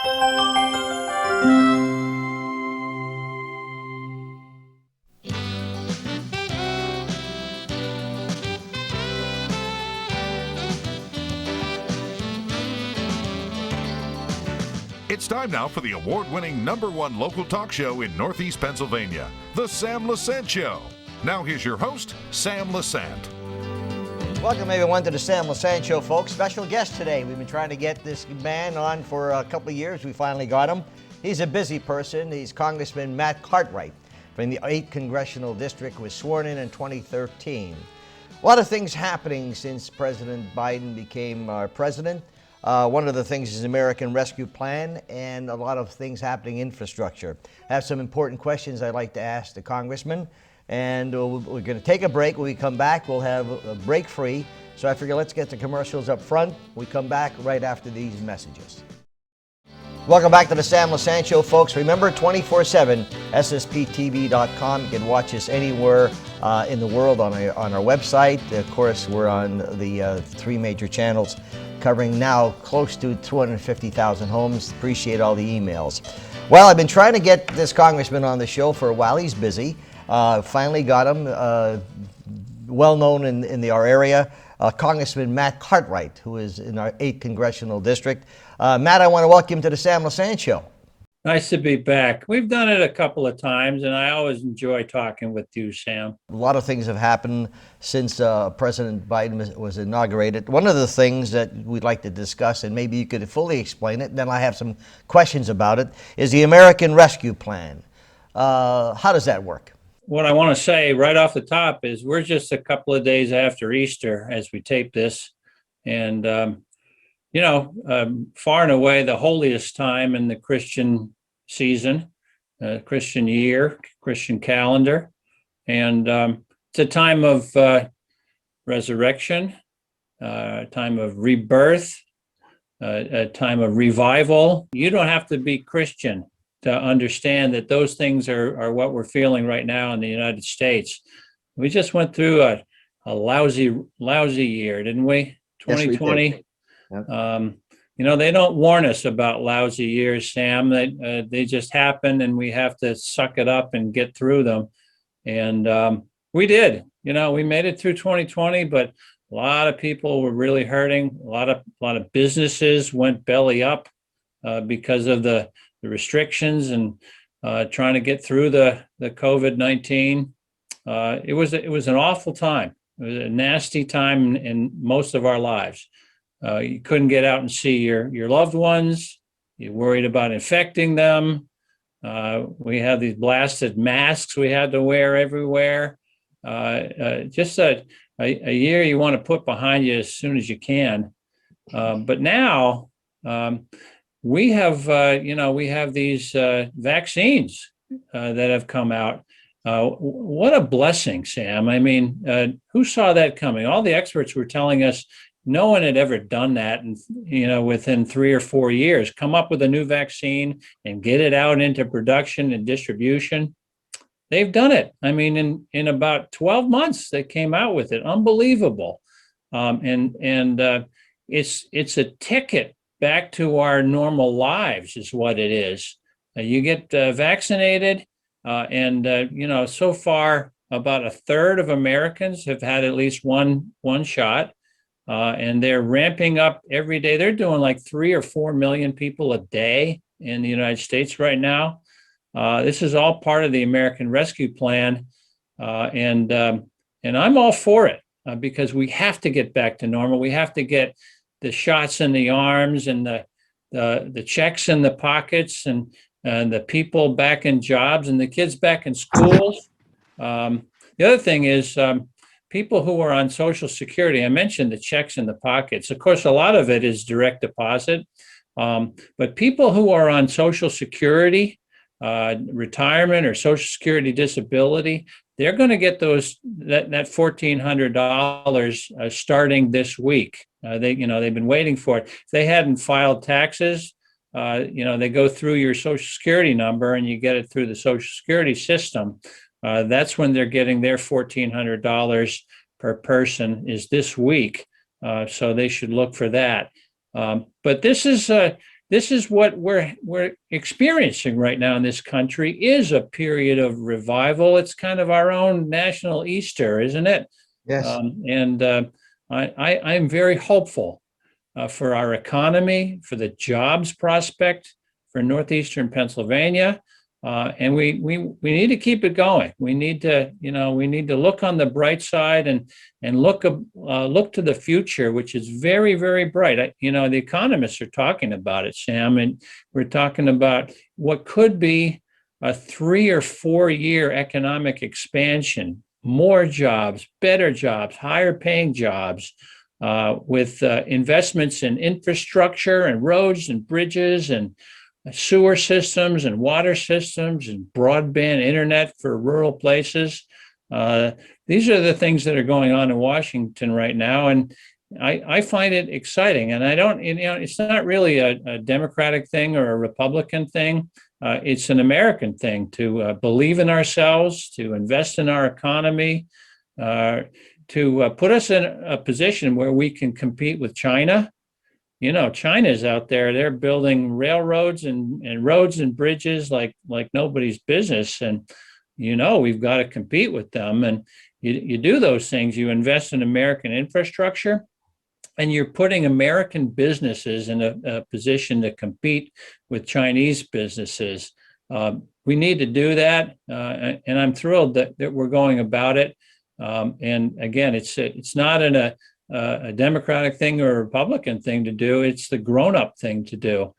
It's time now for the award-winning #1 local talk show in Northeast Pennsylvania, The Sam Lesante Show. Now here's your host, Sam Lesante. Welcome everyone to the Sam Lesante Show, folks. Special guest today. We've been trying to get this man on for a couple of years. We finally got him. He's a busy person. He's Congressman Matt Cartwright from the 8th Congressional District, was sworn in 2013. A lot of things happening since President Biden became our president. One of the things is American Rescue Plan, and a lot of things happening in infrastructure. I have some important questions I'd like to ask the Congressman, and we're going to take a break. When we come back, we'll have a break free. So I figure let's get the commercials up front. We come back right after these messages. Welcome back to the Sam Lesante Show, folks. Remember, 24/7, ssptv.com. You can watch us anywhere in the world on our website. Of course, we're on the 3 major channels, covering now close to 250,000 homes. Appreciate all the emails. Well, I've been trying to get this congressman on the show for a while. He's busy. Finally got him. Well known in our area, Congressman Matt Cartwright, who is in our 8th Congressional District. Matt, I want to welcome you to the Sam Lesante Show. Nice to be back. We've done it a couple of times, and I always enjoy talking with you, Sam. A lot of things have happened since President Biden was inaugurated. One of the things that we'd like to discuss, and maybe you could fully explain it, then I have some questions about it, is the American Rescue Plan. How does that work? What I want to say right off the top is we're just a couple of days after Easter as we tape this. And, far and away the holiest time in the Christian season, Christian year, Christian calendar. And it's a time of resurrection, a time of rebirth, a time of revival. You don't have to be Christian to understand that those things are what we're feeling right now in the United States. We just went through a lousy year, didn't we? 2020. Yes, we did. Yep. They don't warn us about lousy years, Sam. They just happen, and we have to suck it up and get through them. And we did. We made it through 2020, but a lot of people were really hurting. A lot of businesses went belly up because of the restrictions and trying to get through the COVID-19. It was an awful time. It was a nasty time in most of our lives. You couldn't get out and see your loved ones. You're worried about infecting them. We had these blasted masks we had to wear everywhere. Just a year you want to put behind you as soon as you can. But now we have these vaccines that have come out. What a blessing, Sam. I mean, who saw that coming? All the experts were telling us no one had ever done that, and within 3 or 4 years, come up with a new vaccine and get it out into production and distribution. They've done it. I mean, in about 12 months, they came out with it. Unbelievable. It's a ticket back to our normal lives is what it is. You get vaccinated, and so far about a third of Americans have had at least one shot, and they're ramping up every day. They're doing like 3 or 4 million people a day in the United States right now. This is all part of the American Rescue Plan, and I'm all for it because we have to get back to normal. We have to get the shots in the arms and the checks in the pockets and the people back in jobs and the kids back in schools. The other thing is people who are on Social Security. I mentioned the checks in the pockets. Of course, a lot of it is direct deposit, but people who are on Social Security, retirement or Social Security disability, they're going to get that $1,400 starting this week. They've been waiting for it. If they hadn't filed taxes, they go through your Social Security number and you get it through the Social Security system. That's when they're getting their $1,400 per person is this week. So they should look for that. But this is this is what we're experiencing right now in this country is a period of revival. It's kind of our own national Easter, isn't it? Yes. I'm very hopeful for our economy, for the jobs prospect for northeastern Pennsylvania, and we need to keep it going. We need to look on the bright side and look to the future, which is very, very bright. The economists are talking about it, Sam, and we're talking about what could be a 3 or 4 year economic expansion, more jobs, better jobs, higher paying jobs, with investments in infrastructure and roads and bridges and sewer systems and water systems and broadband internet for rural places. These are the things that are going on in Washington right now. And I find it exciting. And it's not really a Democratic thing or a Republican thing. It's an American thing to believe in ourselves, to invest in our economy, to put us in a position where we can compete with China. China's out there, they're building railroads and roads and bridges like nobody's business. And, we've got to compete with them. And you do those things, you invest in American infrastructure, and you're putting American businesses in a position to compete with Chinese businesses. We need to do that. And I'm thrilled that we're going about it. And again, it's not a Democratic thing or a Republican thing to do. It's the grown-up thing to do.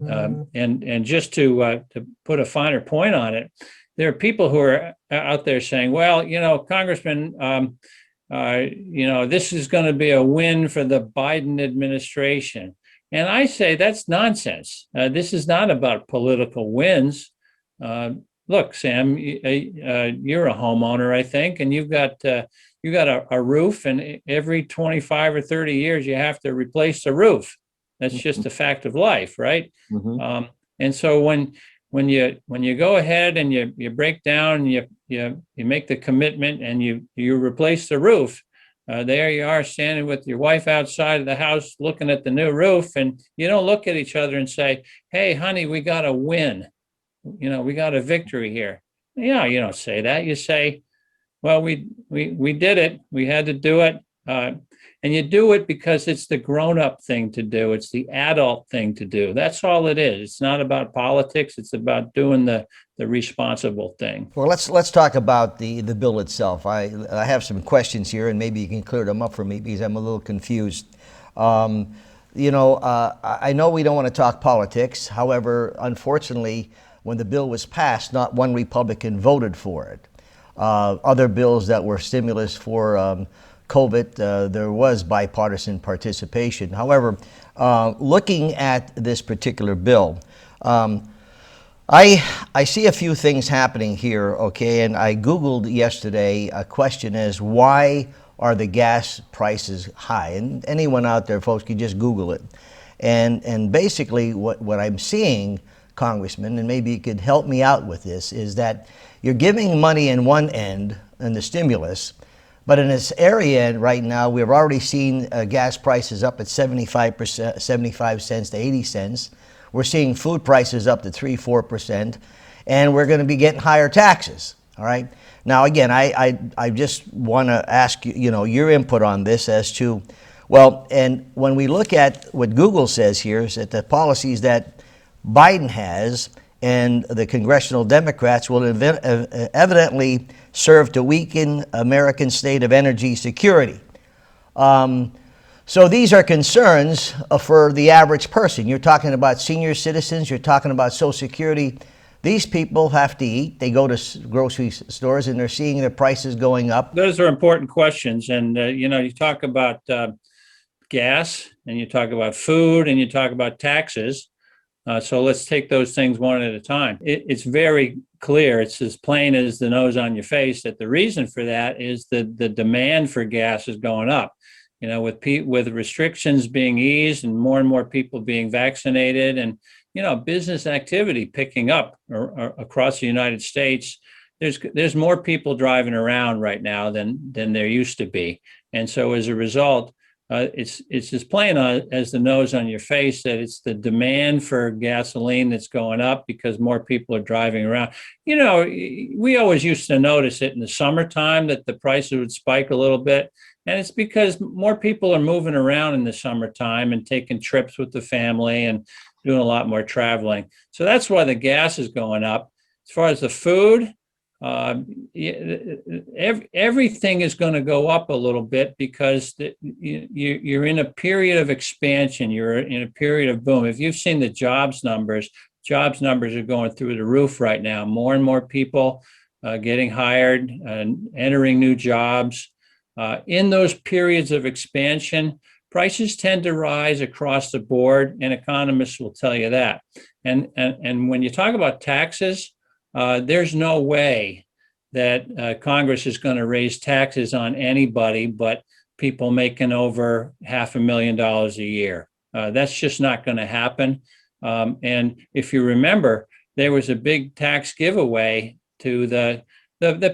And just to put a finer point on it, there are people who are out there saying, well, Congressman, this is going to be a win for the Biden administration. And I say that's nonsense. This is not about political wins. Look, Sam, you're a homeowner, I think, and you've got a roof, and every 25 or 30 years you have to replace the roof. That's just a fact of life, right? Mm-hmm. And so when you go ahead and you break down, and you make the commitment and you replace the roof, there you are standing with your wife outside of the house looking at the new roof, and you don't look at each other and say, hey, honey, we got a win. We got a victory here. Yeah, you don't say that. You say, well, we did it. We had to do it. And you do it because it's the grown-up thing to do. It's the adult thing to do. That's all it is. It's not about politics. It's about doing the responsible thing. Well, let's talk about the bill itself. I have some questions here, and maybe you can clear them up for me because I'm a little confused. I know we don't want to talk politics. However, unfortunately, when the bill was passed, not one Republican voted for it. Other bills that were stimulus for COVID, there was bipartisan participation. However, looking at this particular bill, I see a few things happening here, okay? And I Googled yesterday, a question is, why are the gas prices high? And anyone out there, folks, can just Google it. And basically what I'm seeing, Congressman, and maybe you could help me out with this, is that you're giving money in one end in the stimulus, but in this area right now, we've already seen gas prices up at 75 cents to 80 cents. We're seeing food prices up to 3-4%, and we're going to be getting higher taxes. All right. Now, again, I just want to ask you, your input on this as to, well, and when we look at what Google says here, is that the policies that Biden has and the congressional Democrats will evidently serve to weaken American state of energy security. So these are concerns for the average person. You're talking about senior citizens, you're talking about Social Security. These people have to eat. They go to grocery stores and they're seeing their prices going up. Those are important questions. And, you talk about gas, and you talk about food, and you talk about taxes. So let's take those things one at a time. It's very clear. It's as plain as the nose on your face that the reason for that is that the demand for gas is going up. With restrictions being eased and more people being vaccinated, and business activity picking up across the United States, there's more people driving around right now than there used to be. And so as a result, it's just plain as the nose on your face that it's the demand for gasoline that's going up because more people are driving around. You know, we always used to notice it in the summertime that the prices would spike a little bit. And it's because more people are moving around in the summertime and taking trips with the family and doing a lot more traveling. So that's why the gas is going up. As far as the food, everything is going to go up a little bit because you're in a period of expansion. You're in a period of boom. If you've seen the jobs numbers are going through the roof right now. More and more people getting hired and entering new jobs. In those periods of expansion, prices tend to rise across the board, and economists will tell you that. And when you talk about taxes, there's no way that Congress is going to raise taxes on anybody but people making over $500,000 a year. That's just not going to happen. And if you remember, there was a big tax giveaway to the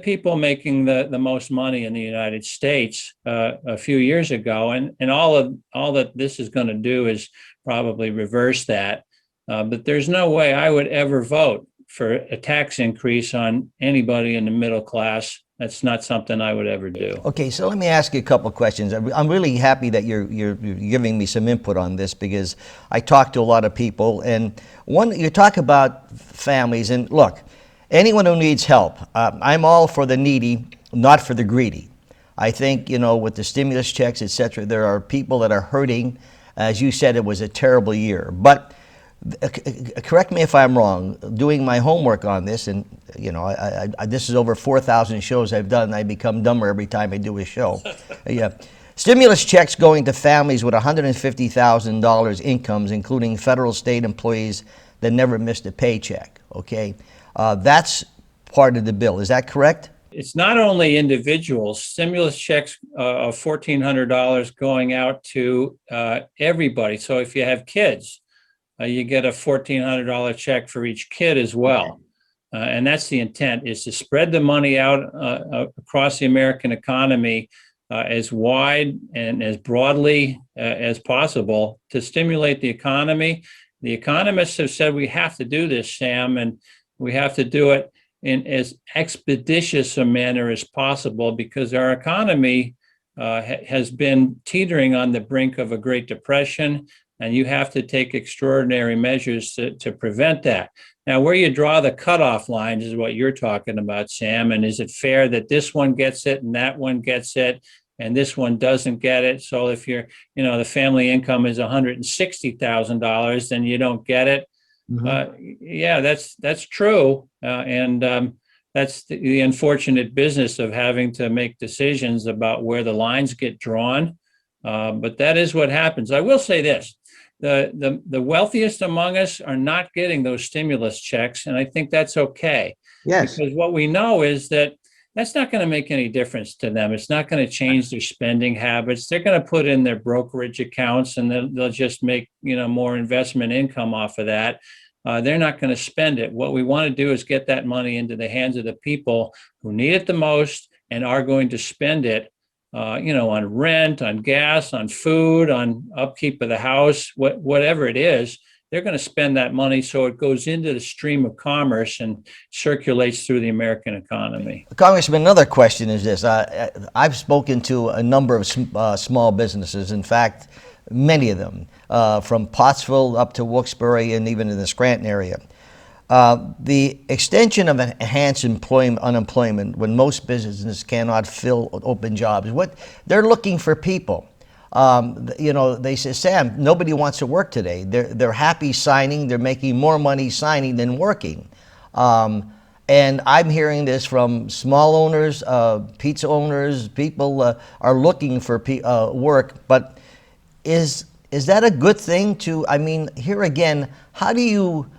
people making the most money in the United States a few years ago, and all that this is going to do is probably reverse that. But there's no way I would ever vote for a tax increase on anybody in the middle class. That's not something I would ever do. Okay, so let me ask you a couple of questions. I'm really happy that you're giving me some input on this because I talk to a lot of people, and you talk about families, and look, anyone who needs help, I'm all for the needy, not for the greedy. I think, with the stimulus checks, et cetera, there are people that are hurting. As you said, it was a terrible year. But correct me if I'm wrong, doing my homework on this, and this is over 4,000 shows I've done, and I become dumber every time I do a show. Yeah. Stimulus checks going to families with $150,000 incomes, including federal state employees that never missed a paycheck, okay? That's part of the bill. Is that correct? It's not only individuals. Stimulus checks of $1,400 going out to everybody. So if you have kids, you get a $1,400 check for each kid as well. And that's the intent, is to spread the money out across the American economy as wide and as broadly as possible to stimulate the economy. The economists have said we have to do this, Sam, and we have to do it in as expeditious a manner as possible because our economy has been teetering on the brink of a Great Depression, and you have to take extraordinary measures to prevent that. Now, where you draw the cutoff lines is what you're talking about, Sam, and is it fair that this one gets it and that one gets it and this one doesn't get it? So if the family income is $160,000, then you don't get it. Mm-hmm. Yeah, that's true. And that's the unfortunate business of having to make decisions about where the lines get drawn. But that is what happens. I will say this. The wealthiest among us are not getting those stimulus checks, and I think that's okay. Yes. Because what we know is that's not going to make any difference to them. It's not going to change their spending habits. They're going to put in their brokerage accounts, and they'll just make more investment income off of that. They're not going to spend it. What we want to do is get that money into the hands of the people who need it the most and are going to spend it on rent, on gas, on food, on upkeep of the house, whatever it is. They're going to spend that money so it goes into the stream of commerce and circulates through the American economy. Congressman, another question is this. I've spoken to a number of small businesses, in fact, many of them, from Pottsville up to Wilkes-Barre and even in the Scranton area. The extension of enhanced unemployment when most businesses cannot fill open jobs, they're looking for people. They say, Sam, nobody wants to work today. They're happy signing. They're making more money signing than working. And I'm hearing this from small owners, pizza owners. People are looking for work. But is that a good thing here again, how do you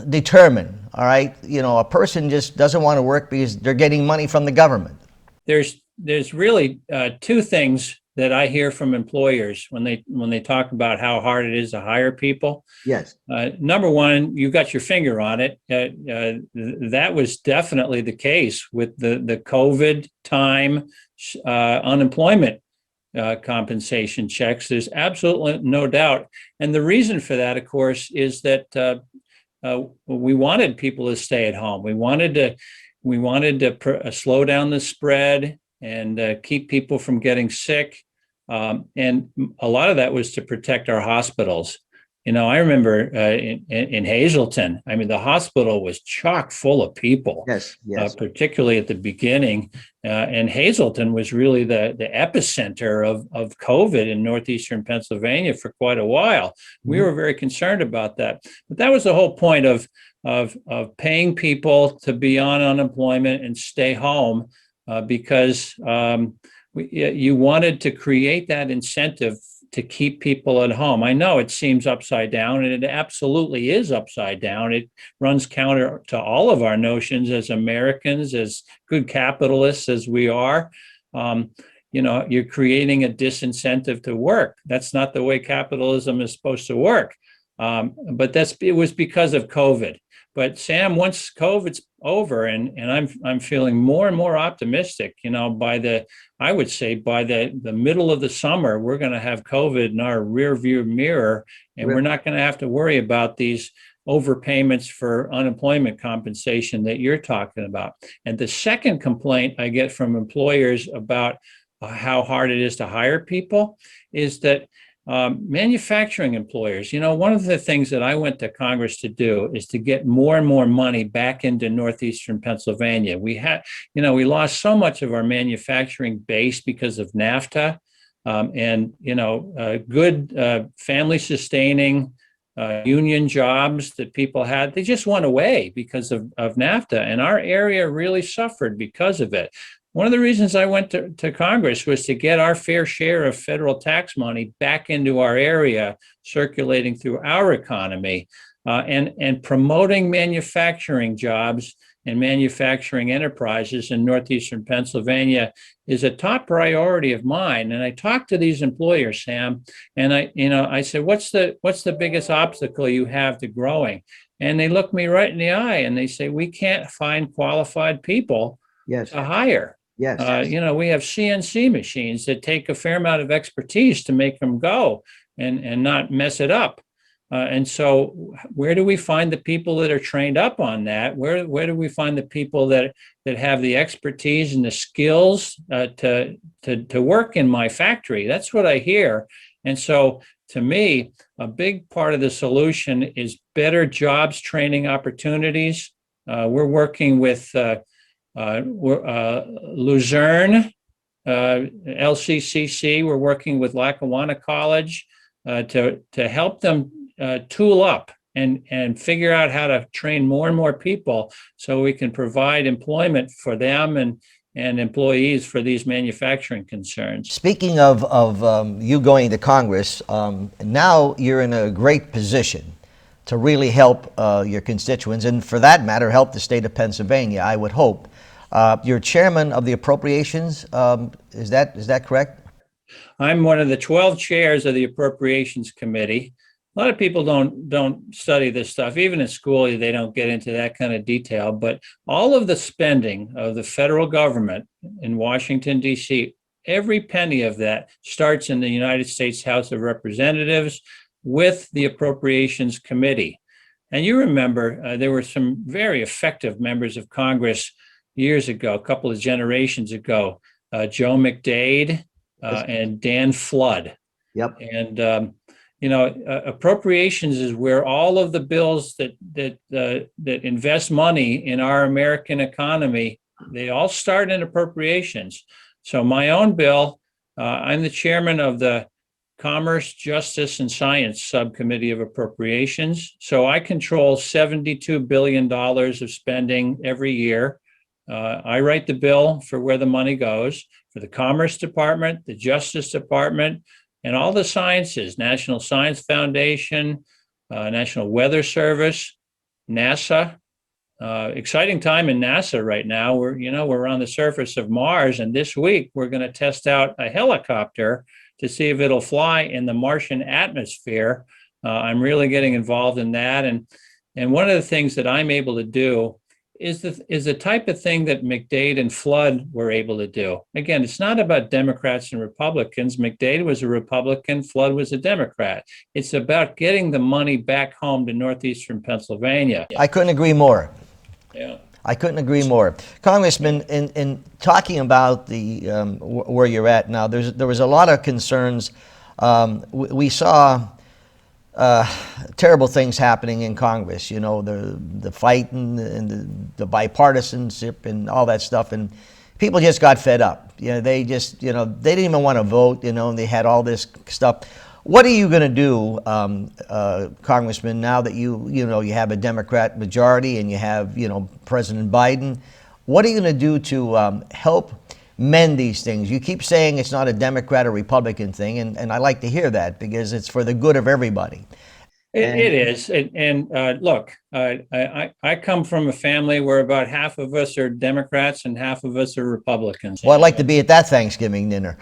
determine, all right, a person just doesn't want to work because they're getting money from the government? There's really two things that I hear from employers when they talk about how hard it is to hire people. Yes. Number one, you got your finger on it. That was definitely the case with the COVID time unemployment compensation checks. There's absolutely no doubt. And the reason for that, of course, is that we wanted people to stay at home. We wanted to slow down the spread and keep people from getting sick. And a lot of that was to protect our hospitals. I remember in Hazleton, I mean, the hospital was chock full of people. Yes, yes. Particularly at the beginning. And Hazleton was really the epicenter of COVID in northeastern Pennsylvania for quite a while. We were very concerned about that. But that was the whole point of paying people to be on unemployment and stay home because you wanted to create that incentive to keep people at home. I know it seems upside down, and it absolutely is upside down. It runs counter to all of our notions as Americans, as good capitalists as we are. You're creating a disincentive to work. That's not the way capitalism is supposed to work. But it was because of COVID. But Sam, once COVID's over, and I'm feeling more and more optimistic, by the middle of the summer, we're going to have COVID in our rear view mirror, and we're not going to have to worry about these overpayments for unemployment compensation that you're talking about. And the second complaint I get from employers about how hard it is to hire people is that manufacturing employers, one of the things that I went to Congress to do is to get more and more money back into northeastern Pennsylvania. We lost so much of our manufacturing base because of NAFTA, good family sustaining union jobs that people had. They just went away because of NAFTA, and our area really suffered because of it. One of the reasons I went to Congress was to get our fair share of federal tax money back into our area, circulating through our economy, and promoting manufacturing jobs and manufacturing enterprises in northeastern Pennsylvania is a top priority of mine. And I talked to these employers, Sam, and I said, what's the biggest obstacle you have to growing? And they look me right in the eye and they say, we can't find qualified people to hire. Yes. We have CNC machines that take a fair amount of expertise to make them go and not mess it up. And so where do we find the people that are trained up on that? Where do we find the people that have the expertise and the skills to work in my factory? That's what I hear. And so to me, a big part of the solution is better jobs training opportunities. We're working with Luzerne, LCCC. We're working with Lackawanna College to help them tool up and figure out how to train more and more people so we can provide employment for them and employees for these manufacturing concerns. Speaking of you going to Congress, now you're in a great position to really help your constituents, and for that matter, help the state of Pennsylvania, I would hope. You're chairman of the Appropriations, is that correct? I'm one of the 12 chairs of the Appropriations Committee. A lot of people don't study this stuff. Even in school, they don't get into that kind of detail. But all of the spending of the federal government in Washington, D.C., every penny of that starts in the United States House of Representatives with the Appropriations Committee. And you remember there were some very effective members of Congress years ago, a couple of generations ago, Joe McDade and Dan Flood. Yep. And appropriations is where all of the bills that invest money in our American economy, they all start in appropriations. So my own bill, I'm the chairman of the Commerce, Justice, and Science Subcommittee of Appropriations. So I control $72 billion of spending every year. I write the bill for where the money goes for the Commerce Department, the Justice Department, and all the sciences, National Science Foundation, National Weather Service, NASA. Exciting time in NASA right now. We're on the surface of Mars, and this week we're going to test out a helicopter to see if it'll fly in the Martian atmosphere. I'm really getting involved in that. And one of the things that I'm able to do is the type of thing that McDade and Flood were able to do. Again, it's not about Democrats and Republicans. McDade was a Republican, Flood was a Democrat. It's about getting the money back home to northeastern Pennsylvania. I couldn't agree more. Yeah. I couldn't agree more. Congressman, in talking about the where you're at now, there was a lot of concerns. We saw terrible things happening in Congress, you know, the fighting and the bipartisanship and all that stuff, and people just got fed up. You know, they just, you know, they didn't even want to vote, you know, and they had all this stuff. What are you going to do, Congressman, now that you know, you have a Democrat majority and you have, you know, President Biden? What are you going to do to help mend these things? You keep saying it's not a Democrat or Republican thing, and I like to hear that because it's for the good of everybody. It is. And look, I come from a family where about half of us are Democrats and half of us are Republicans. Well, I'd like to be at that Thanksgiving dinner.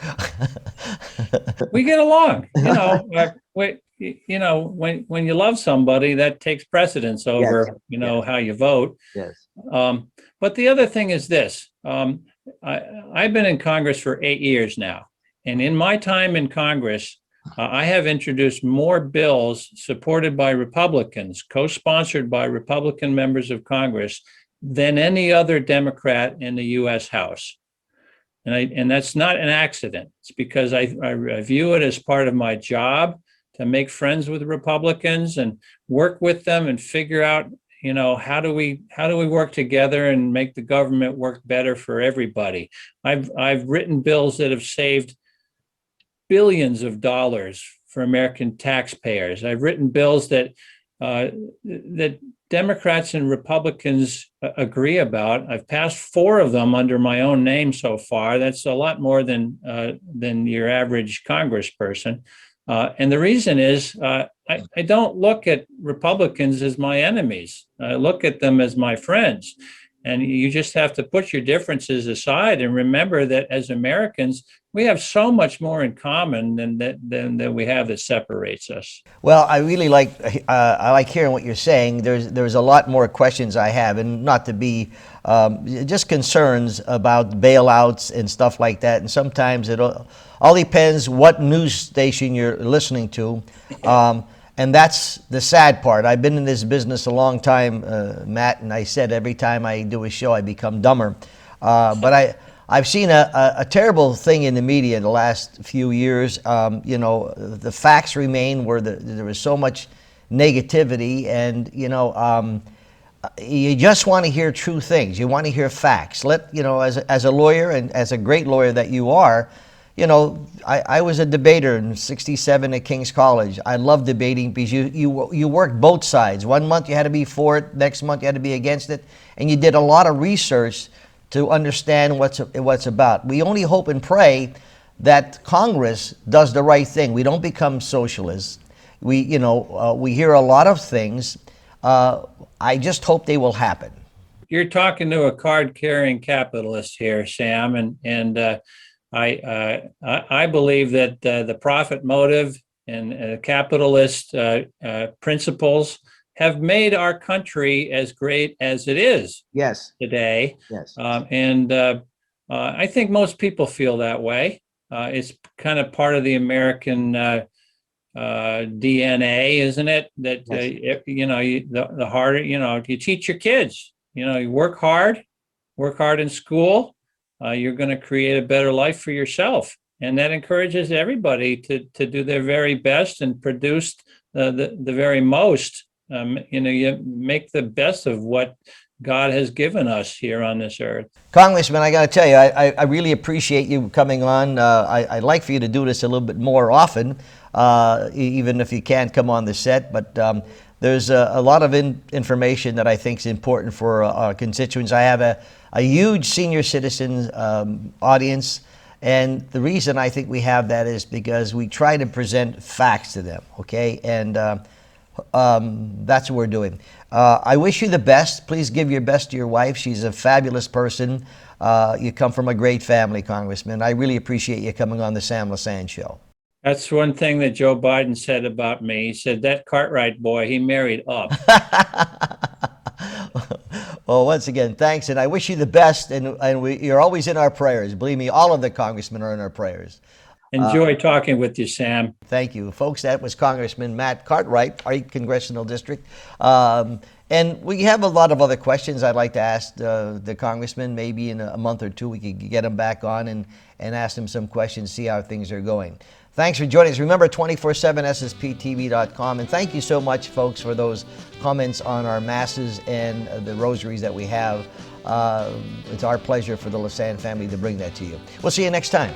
We get along, you know, when you love somebody, that takes precedence over, Yes. you know, Yes. how you vote. Yes. But the other thing is this, I've been in Congress for 8 years now. And in my time in Congress, I have introduced more bills supported by Republicans, co-sponsored by Republican members of Congress, than any other Democrat in the U.S. House. And that's not an accident. It's because I view it as part of my job to make friends with Republicans and work with them and figure out, you know, how do we work together and make the government work better for everybody. I've written bills that have saved billions of dollars for American taxpayers. I've written bills that Democrats and Republicans agree about. I've passed 4 of them under my own name so far. That's a lot more than your average congressperson. And the reason is I don't look at Republicans as my enemies. I look at them as my friends. And you just have to put your differences aside and remember that as Americans, we have so much more in common than we have that separates us. Well, I really I like hearing what you're saying. There's a lot more questions I have, and not to be just concerns about bailouts and stuff like that. And sometimes it all depends what news station you're listening to. And that's the sad part. I've been in this business a long time, Matt, and I said every time I do a show, I become dumber. But I've seen a terrible thing in the media in the last few years. You know, the facts remain where there was so much negativity, and, you know, you just want to hear true things. You want to hear facts. You know, as a lawyer and as a great lawyer that you are, you know, I was a debater in '67 at King's College. I love debating because you worked both sides. One month you had to be for it, next month you had to be against it, and you did a lot of research to understand what's about. We only hope and pray that Congress does the right thing. We don't become socialists. We hear a lot of things. I just hope they will happen. You're talking to a card-carrying capitalist here, Sam, and I believe that the profit motive and capitalist principles have made our country as great as it is today. Yes. I think most people feel that way. It's kind of part of the American DNA, isn't it? That the harder, you teach your kids, you work hard in school. You're going to create a better life for yourself. And that encourages everybody to do their very best and produce the very most. You make the best of what God has given us here on this earth. Congressman, I got to tell you, I really appreciate you coming on. I'd like for you to do this a little bit more often, even if you can't come on the set. But there's a lot of information that I think is important for our constituents. I have a huge senior citizen audience, and the reason I think we have that is because we try to present facts to them, okay? And that's what we're doing. I wish you the best. Please give your best to your wife. She's a fabulous person. You come from a great family, Congressman. I really appreciate you coming on the Sam Lesante Show. That's one thing that Joe Biden said about me. He said, that Cartwright boy, he married up. Well, Once again, thanks, and I wish you the best. And you're always in our prayers. Believe me, all of the congressmen are in our prayers. Enjoy talking with you, Sam. Thank you, folks. That was Congressman Matt Cartwright, our 8th Congressional District. And we have a lot of other questions I'd like to ask the congressman. Maybe in a month or two we could get him back on and ask him some questions, see how things are going. Thanks for joining us. Remember, 247ssptv.com. And thank you so much, folks, for those comments on our masses and the rosaries that we have. It's our pleasure for the Lesante family to bring that to you. We'll see you next time.